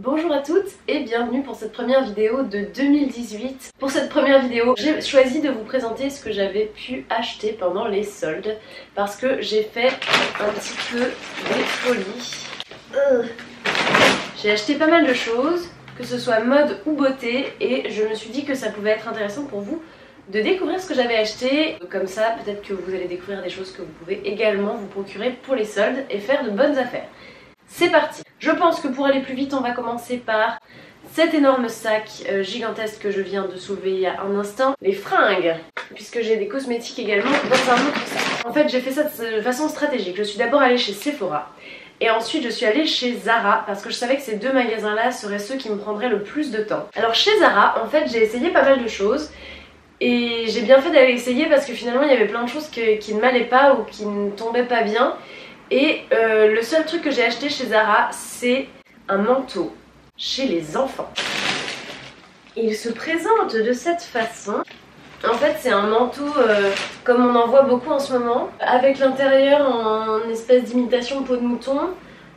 Bonjour à toutes et bienvenue pour cette première vidéo de 2018. Pour cette première vidéo, j'ai choisi de vous présenter ce que j'avais pu acheter pendant les soldes parce que j'ai fait un petit peu des folies. J'ai acheté pas mal de choses, que ce soit mode ou beauté, et je me suis dit que ça pouvait être intéressant pour vous de découvrir ce que j'avais acheté. Comme ça, peut-être que vous allez découvrir des choses que vous pouvez également vous procurer pour les soldes et faire de bonnes affaires. C'est parti! Je pense que pour aller plus vite, on va commencer par cet énorme sac gigantesque que je viens de soulever il y a un instant. Les fringues, puisque j'ai des cosmétiques également dans un autre sac. En fait, j'ai fait ça de façon stratégique. Je suis d'abord allée chez Sephora. Et ensuite je suis allée chez Zara parce que je savais que ces deux magasins là seraient ceux qui me prendraient le plus de temps. Alors chez Zara, en fait, j'ai essayé pas mal de choses. Et j'ai bien fait d'aller essayer parce que finalement il y avait plein de choses qui ne m'allaient pas ou qui ne tombaient pas bien. Et le seul truc que j'ai acheté chez Zara, c'est un manteau chez les enfants. Il se présente de cette façon. En fait, c'est un manteau comme on en voit beaucoup en ce moment, avec l'intérieur en espèce d'imitation peau de mouton,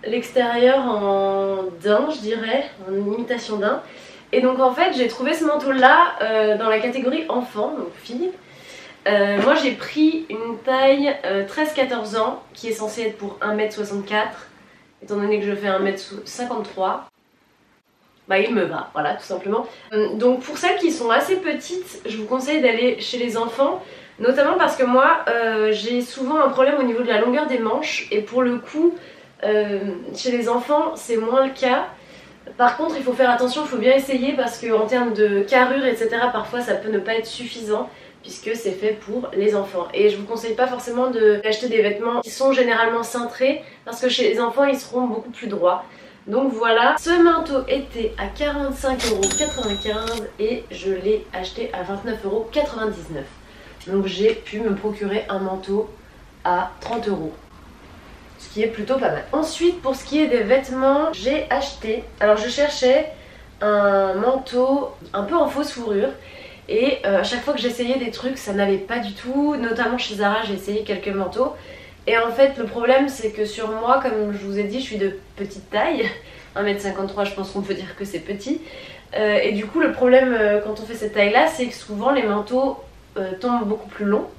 l'extérieur en daim, je dirais, en imitation daim. Et donc en fait, j'ai trouvé ce manteau-là dans la catégorie enfant, donc fille. Moi j'ai pris une taille 13-14 ans qui est censée être pour 1m64, étant donné que je fais 1m53. Bah il me va, voilà, tout simplement. Donc pour celles qui sont assez petites, je vous conseille d'aller chez les enfants, notamment parce que moi j'ai souvent un problème au niveau de la longueur des manches, et pour le coup chez les enfants c'est moins le cas. Par contre il faut faire attention, il faut bien essayer parce qu'en termes de carrure etc, parfois ça peut ne pas être suffisant, puisque c'est fait pour les enfants. Et je vous conseille pas forcément d'acheter des vêtements qui sont généralement cintrés, parce que chez les enfants ils seront beaucoup plus droits. Donc voilà, ce manteau était à 45,95€ et je l'ai acheté à 29,99€. Donc j'ai pu me procurer un manteau à 30€, ce qui est plutôt pas mal. Ensuite, pour ce qui est des vêtements, j'ai acheté, alors je cherchais un manteau un peu en fausse fourrure. Et à chaque fois que j'essayais des trucs, ça n'allait pas du tout. Notamment chez Zara, j'ai essayé quelques manteaux. Et en fait, le problème, c'est que sur moi, comme je vous ai dit, je suis de petite taille. 1m53, je pense qu'on peut dire que c'est petit. Et du coup, le problème quand on fait cette taille-là, c'est que souvent les manteaux tombent beaucoup plus longs.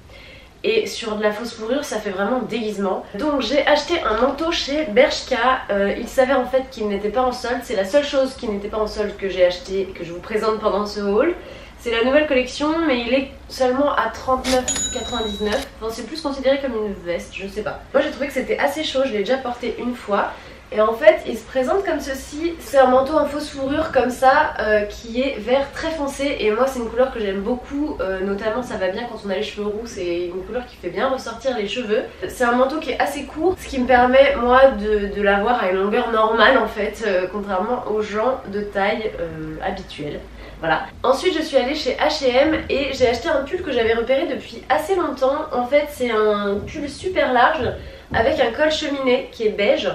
Et sur de la fausse fourrure, ça fait vraiment déguisement. Donc j'ai acheté un manteau chez Bershka. Il s'avère en fait qu'il n'était pas en solde. C'est la seule chose qui n'était pas en solde que j'ai acheté et que je vous présente pendant ce haul. C'est la nouvelle collection, mais il est seulement à 39,99€. Enfin, c'est plus considéré comme une veste, je sais pas. Moi j'ai trouvé que c'était assez chaud, je l'ai déjà porté une fois. Et en fait, il se présente comme ceci. C'est un manteau en fausse fourrure comme ça, qui est vert très foncé. Et moi c'est une couleur que j'aime beaucoup, notamment ça va bien quand on a les cheveux roux. C'est une couleur qui fait bien ressortir les cheveux. C'est un manteau qui est assez court, ce qui me permet moi de l'avoir à une longueur normale en fait, contrairement aux gens de taille habituelle. Voilà. Ensuite je suis allée chez H&M et j'ai acheté un pull que j'avais repéré depuis assez longtemps. En fait c'est un pull super large avec un col cheminé qui est beige.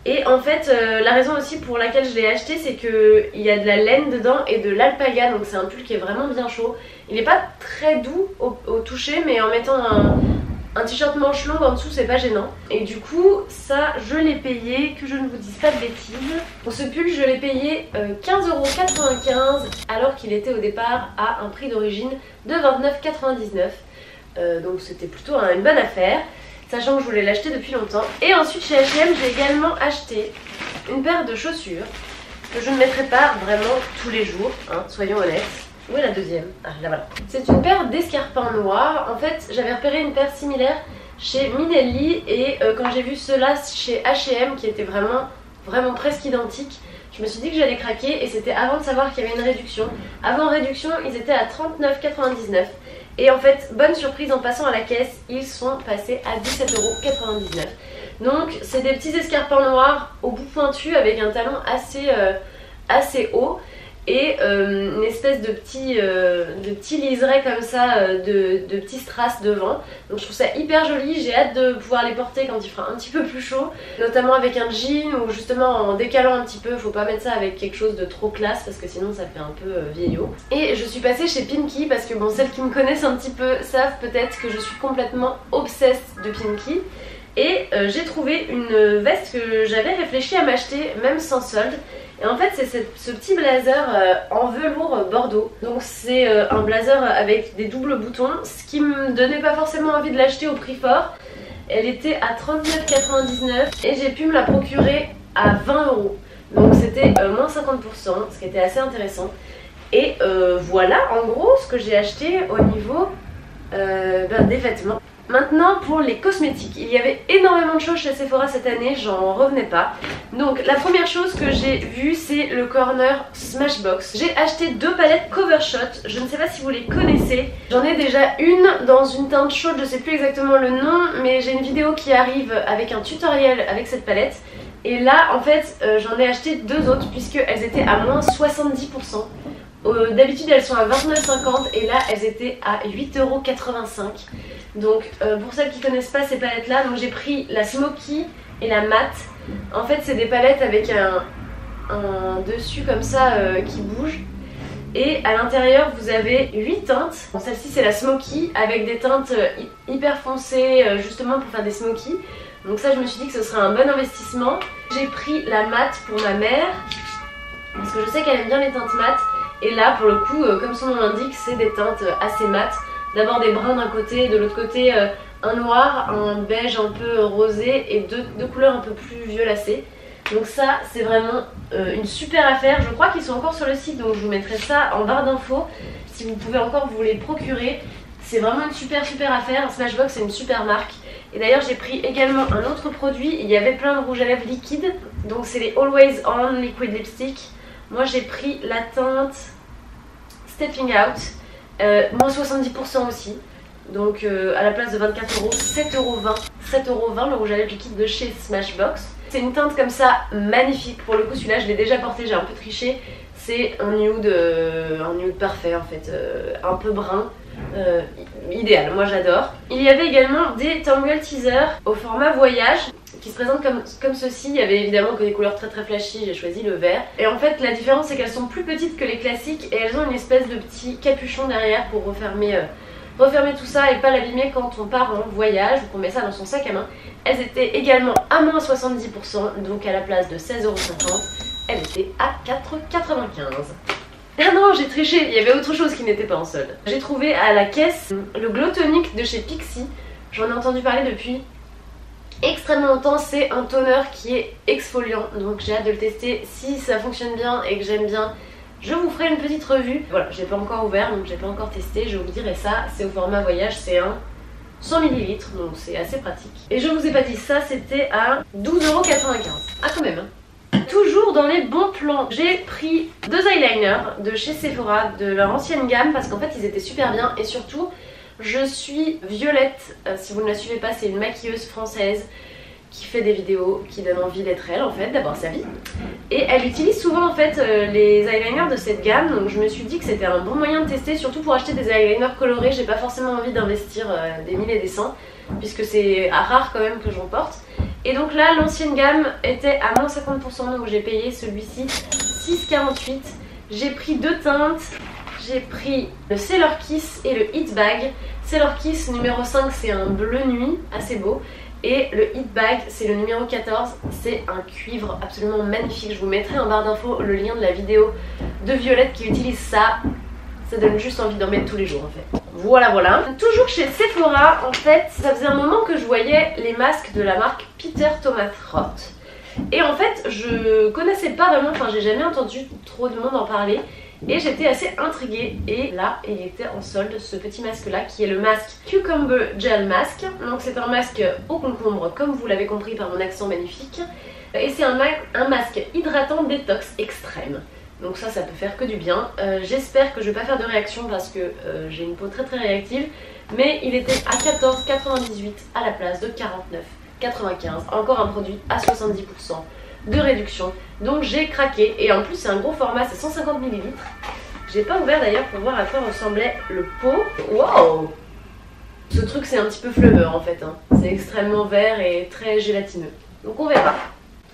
Et en fait la raison aussi pour laquelle je l'ai acheté, c'est qu'il y a de la laine dedans et de l'alpaga. Donc c'est un pull qui est vraiment bien chaud. Il n'est pas très doux au toucher, mais en mettant un t-shirt manche longue en dessous, c'est pas gênant. Et du coup, ça, je l'ai payé, que je ne vous dise pas de bêtises. Pour ce pull, je l'ai payé 15,95€ alors qu'il était au départ à un prix d'origine de 29,99€. Donc c'était plutôt une bonne affaire, sachant que je voulais l'acheter depuis longtemps. Et ensuite, chez H&M, j'ai également acheté une paire de chaussures que je ne mettrai pas vraiment tous les jours, hein, soyons honnêtes. Où est la deuxième? Ah, là voilà. C'est une paire d'escarpins noirs. En fait, j'avais repéré une paire similaire chez Minelli et quand j'ai vu ceux-là chez H&M qui étaient vraiment presque identiques, je me suis dit que j'allais craquer, et c'était avant de savoir qu'il y avait une réduction. Avant réduction, ils étaient à 39,99€. Et en fait, bonne surprise, en passant à la caisse, ils sont passés à 17,99€. Donc, c'est des petits escarpins noirs au bout pointu avec un talon assez haut. Et une espèce de petit liseré comme ça, de petits strass devant. Donc je trouve ça hyper joli, j'ai hâte de pouvoir les porter quand il fera un petit peu plus chaud, notamment avec un jean ou justement en décalant un petit peu. Faut pas mettre ça avec quelque chose de trop classe parce que sinon ça fait un peu vieillot. Et je suis passée chez Pinky parce que bon, celles qui me connaissent un petit peu savent peut-être que je suis complètement obsesse de Pinky. Et j'ai trouvé une veste que j'avais réfléchi à m'acheter même sans solde. Et en fait c'est ce petit blazer en velours bordeaux. Donc c'est un blazer avec des doubles boutons, ce qui me donnait pas forcément envie de l'acheter au prix fort. Elle était à 39,99 et j'ai pu me la procurer à 20 €. Donc c'était moins 50%, ce qui était assez intéressant. Et voilà en gros ce que j'ai acheté au niveau des vêtements. Maintenant pour les cosmétiques, il y avait énormément de choses chez Sephora cette année, j'en revenais pas. Donc la première chose que j'ai vue c'est le corner Smashbox. J'ai acheté 2 palettes Covershot, je ne sais pas si vous les connaissez. J'en ai déjà une dans une teinte chaude, je sais plus exactement le nom, mais j'ai une vidéo qui arrive avec un tutoriel avec cette palette. Et là en fait j'en ai acheté 2 autres puisqu'elles étaient à moins 70%. D'habitude elles sont à 29,50 et là elles étaient à 8,85 €. Donc pour celles qui connaissent pas ces palettes là, donc j'ai pris la Smoky et la Matte. En fait c'est des palettes avec un dessus comme ça qui bouge. Et à l'intérieur vous avez 8 teintes. Bon, celle-ci c'est la Smoky avec des teintes hyper foncées justement pour faire des smokies. Donc ça je me suis dit que ce serait un bon investissement. J'ai pris la Matte pour ma mère parce que je sais qu'elle aime bien les teintes mates. Et là pour le coup comme son nom l'indique c'est des teintes assez mates. D'abord des bruns d'un côté, de l'autre côté un noir, un beige un peu rosé et deux couleurs un peu plus violacées. Donc ça c'est vraiment une super affaire. Je crois qu'ils sont encore sur le site donc je vous mettrai ça en barre d'infos si vous pouvez encore vous les procurer. C'est vraiment une super affaire. Smashbox c'est une super marque. Et d'ailleurs j'ai pris également un autre produit, il y avait plein de rouges à lèvres liquides. Donc c'est les Always On Liquid Lipstick. Moi j'ai pris la teinte Stepping Out, moins 70% aussi. Donc à la place de 24 €, 7,20 €. Le rouge à lèvres liquide de chez Smashbox. C'est une teinte comme ça magnifique. Pour le coup celui-là je l'ai déjà porté, j'ai un peu triché. C'est un nude parfait en fait, un peu brun. Idéal, moi j'adore. Il y avait également des Tangle Teaser au format voyage qui se présentent comme ceci. Il y avait évidemment que des couleurs très flashy, j'ai choisi le vert. Et en fait la différence c'est qu'elles sont plus petites que les classiques et elles ont une espèce de petit capuchon derrière pour refermer tout ça et pas l'abîmer quand on part en voyage ou qu'on met ça dans son sac à main. Elles étaient également à moins 70%, donc à la place de 16,50 €, elles étaient à 4,95 €. Ah non, j'ai triché, il y avait autre chose qui n'était pas en solde. J'ai trouvé à la caisse le Glow Tonic de chez Pixi. J'en ai entendu parler depuis extrêmement longtemps. C'est un toner qui est exfoliant, donc j'ai hâte de le tester. Si ça fonctionne bien et que j'aime bien, je vous ferai une petite revue. Voilà, j'ai pas encore ouvert, donc j'ai pas encore testé, je vous dirai ça. C'est au format voyage, c'est un 100 ml, donc c'est assez pratique. Et je vous ai pas dit ça, c'était à 12,95 €. Ah quand même hein. Toujours dans les bons plans, j'ai pris 2 eyeliners de chez Sephora, de leur ancienne gamme, parce qu'en fait ils étaient super bien. Et surtout, je suis Violette, si vous ne la suivez pas, c'est une maquilleuse française qui fait des vidéos qui donnent envie d'être elle en fait, d'avoir sa vie. Et elle utilise souvent en fait les eyeliners de cette gamme, donc je me suis dit que c'était un bon moyen de tester, surtout pour acheter des eyeliners colorés. J'ai pas forcément envie d'investir des 1000 et des 100, puisque c'est rare quand même que j'en porte. Et donc là l'ancienne gamme était à moins 50%, donc j'ai payé celui-ci 6,48 €. J'ai pris 2 teintes, j'ai pris le Sailor Kiss et le Hit Bag. Sailor Kiss numéro 5 c'est un bleu nuit assez beau. Et le Hit Bag c'est le numéro 14, c'est un cuivre absolument magnifique. Je vous mettrai en barre d'infos le lien de la vidéo de Violette qui utilise ça. Ça donne juste envie d'en mettre tous les jours en fait. Voilà. Toujours chez Sephora, en fait, ça faisait un moment que je voyais les masques de la marque Peter Thomas Roth. Et en fait, je connaissais pas vraiment, enfin j'ai jamais entendu trop de monde en parler. Et j'étais assez intriguée. Et là, il était en solde ce petit masque là qui est le masque Cucumber Gel Mask. Donc c'est un masque au concombre comme vous l'avez compris par mon accent magnifique. Et c'est un masque hydratant détox extrême. Donc ça peut faire que du bien. J'espère que je vais pas faire de réaction parce que j'ai une peau très réactive. Mais il était à 14,98 € à la place de 49,95 €. Encore un produit à 70% de réduction. Donc j'ai craqué. Et en plus c'est un gros format, c'est 150 ml. J'ai pas ouvert d'ailleurs pour voir à quoi ressemblait le pot. Wow! Ce truc c'est un petit peu flemmeur en fait. Hein. C'est extrêmement vert et très gélatineux. Donc on verra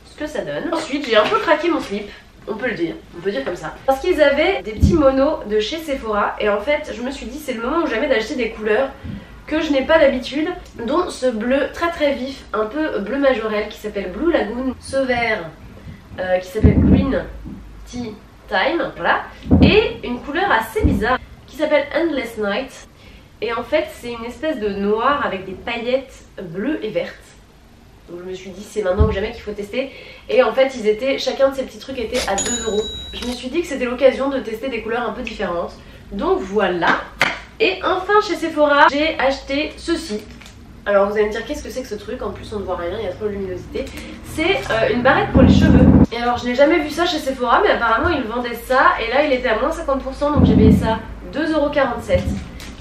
ce que ça donne. Ensuite j'ai un peu craqué mon slip. On peut le dire, on peut dire comme ça. Parce qu'ils avaient des petits monos de chez Sephora. Et en fait je me suis dit c'est le moment ou jamais d'acheter des couleurs que je n'ai pas d'habitude, dont ce bleu très vif, un peu bleu majorel qui s'appelle Blue Lagoon, ce vert qui s'appelle Green Tea Time, voilà, et une couleur assez bizarre qui s'appelle Endless Night. Et en fait c'est une espèce de noir avec des paillettes bleues et vertes. Donc je me suis dit c'est maintenant ou jamais qu'il faut tester. Et en fait chacun de ces petits trucs était à 2 €. Je me suis dit que c'était l'occasion de tester des couleurs un peu différentes. Donc voilà. Et enfin chez Sephora j'ai acheté ceci. Alors vous allez me dire qu'est-ce que c'est que ce truc, en plus on ne voit rien, il y a trop de luminosité. C'est une barrette pour les cheveux. Et alors je n'ai jamais vu ça chez Sephora, mais apparemment ils vendaient ça. Et là il était à moins 50%, donc j'ai payé ça 2,47 €.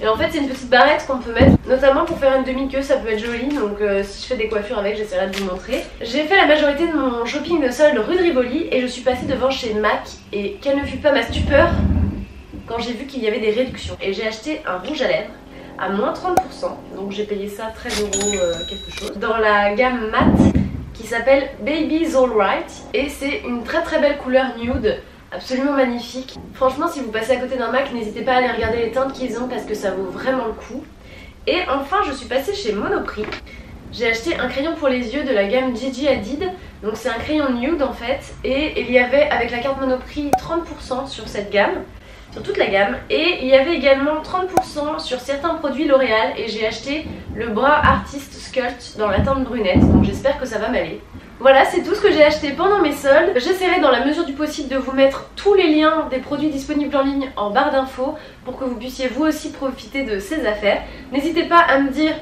Et en fait c'est une petite barrette qu'on peut mettre notamment pour faire une demi-queue, ça peut être joli. Donc si je fais des coiffures avec, j'essaierai de vous montrer. J'ai fait la majorité de mon shopping de solde rue de Rivoli et je suis passée devant chez MAC. Et quelle ne fut pas ma stupeur quand j'ai vu qu'il y avait des réductions. Et j'ai acheté un rouge à lèvres à moins 30%, donc j'ai payé ça 13 € quelque chose, dans la gamme mat qui s'appelle Baby's Alright, et c'est une très très belle couleur nude, absolument magnifique. Franchement si vous passez à côté d'un MAC, n'hésitez pas à aller regarder les teintes qu'ils ont parce que ça vaut vraiment le coup. Et enfin je suis passée chez Monoprix, j'ai acheté un crayon pour les yeux de la gamme Gigi Hadid, donc c'est un crayon nude en fait, et il y avait avec la carte Monoprix 30% sur cette gamme, sur toute la gamme, et il y avait également 30% sur certains produits L'Oréal, et j'ai acheté le bras Artist Sculpt dans la teinte brunette, donc j'espère que ça va m'aller. Voilà, c'est tout ce que j'ai acheté pendant mes soldes. J'essaierai dans la mesure du possible de vous mettre tous les liens des produits disponibles en ligne en barre d'infos pour que vous puissiez vous aussi profiter de ces affaires. N'hésitez pas à me dire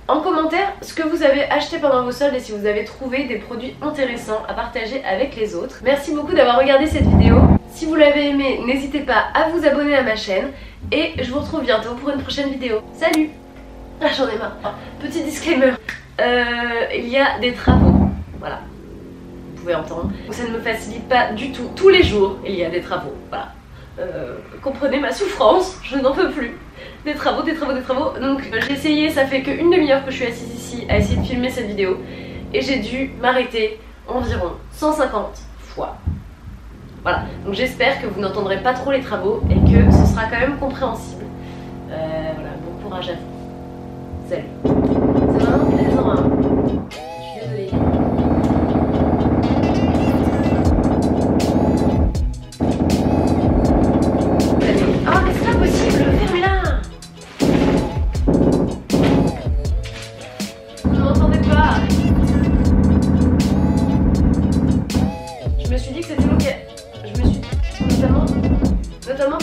en commentaire ce que vous avez acheté pendant vos soldes et si vous avez trouvé des produits intéressants à partager avec les autres. Merci beaucoup d'avoir regardé cette vidéo. Si vous l'avez aimée, n'hésitez pas à vous abonner à ma chaîne et je vous retrouve bientôt pour une prochaine vidéo. Salut! Ah, j'en ai marre. Oh, petit disclaimer, il y a des travaux, voilà, vous pouvez entendre. Donc ça ne me facilite pas du tout. Tous les jours, il y a des travaux, voilà. Comprenez ma souffrance, je n'en peux plus. Des travaux, des travaux, des travaux. Donc j'ai essayé, ça fait qu'une demi-heure que je suis assise ici à essayer de filmer cette vidéo. Et j'ai dû m'arrêter environ 150 fois. Voilà, donc j'espère que vous n'entendrez pas trop les travaux et que ce sera quand même compréhensible. Voilà, bon courage à vous. Salut. C'est vraiment plaisant, hein. Je suis désolée. Oh mais c'est pas possible, fermez-la. Je m'entendais pas. Je me suis dit que c'était ok. Je me suis notamment